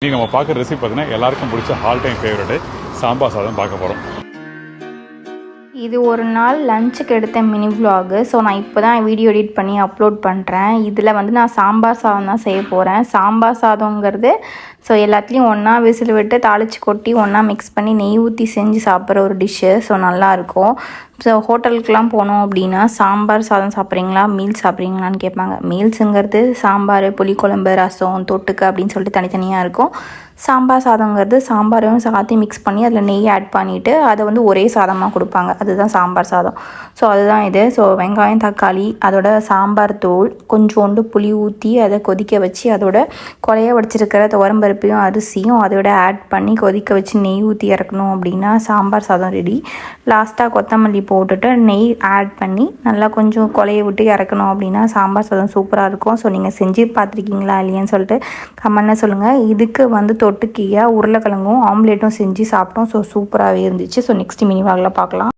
இன்றைக்கி நம்ம பார்க்குற ரெசிபி பார்த்தீங்கன்னா எல்லாருக்கும் பிடிச்ச ஆல் டைம் ஃபேவரட்டு சாம்பார் சாதம் பார்க்க போகிறோம். இது ஒரு நாள் லஞ்சுக்கு எடுத்த மினி விலாகு. ஸோ நான் இப்போ தான் வீடியோ எடிட் பண்ணி அப்லோட் பண்ணுறேன். இதில் வந்து நான் சாம்பார் சாதம் தான் செய்ய போகிறேன். சாம்பார் சாதங்கிறது ஸோ எல்லாத்துலேயும் ஒன்றா விசில் விட்டு தாளித்து கொட்டி ஒன்றா மிக்ஸ் பண்ணி நெய் ஊற்றி செஞ்சு சாப்பிட்ற ஒரு டிஷ்ஷு. ஸோ நல்லாயிருக்கும். ஸோ ஹோட்டலுக்கெலாம் போனோம் அப்படின்னா சாம்பார் சாதம் சாப்பிட்றீங்களா மீல்ஸ் சாப்பிட்றீங்களான்னு கேட்பாங்க. மீல்ஸுங்கிறது சாம்பார், புளிக்குழம்பு, ரசம், தொட்டுக்கு அப்படின்னு சொல்லிட்டு தனித்தனியாக இருக்கும். சாம்பார் சாதங்கிறது சாம்பாரையும் சாதத்தையும் மிக்ஸ் பண்ணி அதில் நெய் ஆட் பண்ணிவிட்டு அதை வந்து ஒரே சாதமாக கொடுப்பாங்க. அதுதான் சாம்பார் சாதம். ஸோ அதுதான் இது. ஸோ வெங்காயம், தக்காளி, அதோட சாம்பார் தூள், கொஞ்சோண்டு புளி ஊற்றி அதை கொதிக்க வச்சு அதோட கொலைய வடிச்சிருக்கிற துவரம்பருப்பையும் அரிசியும் அதோட ஆட் பண்ணி கொதிக்க வச்சு நெய் ஊற்றி இறக்கணும் அப்படின்னா சாம்பார் சாதம் ரெடி. லாஸ்ட்டாக கொத்தமல்லி போட்டுட்டு நெய் ஆட் பண்ணி நல்லா கொஞ்சம் கொலைய விட்டு இறக்கணும் அப்படின்னா சாம்பார் சாதம் சூப்பராக இருக்கும். ஸோ நீங்கள் செஞ்சு பார்த்துருக்கீங்களா இல்லையான்னு சொல்லிட்டு கமெண்ட்டில் சொல்லுங்கள். இதுக்கு வந்து தொட்டுக்கியா உருளைக்கிழங்கும் ஆம்லேட்டும் செஞ்சு சாப்பிட்டோம். ஸோ சூப்பராகவே இருந்துச்சு. ஸோ நெக்ஸ்ட் மினி விலாகில் பார்க்கலாம்.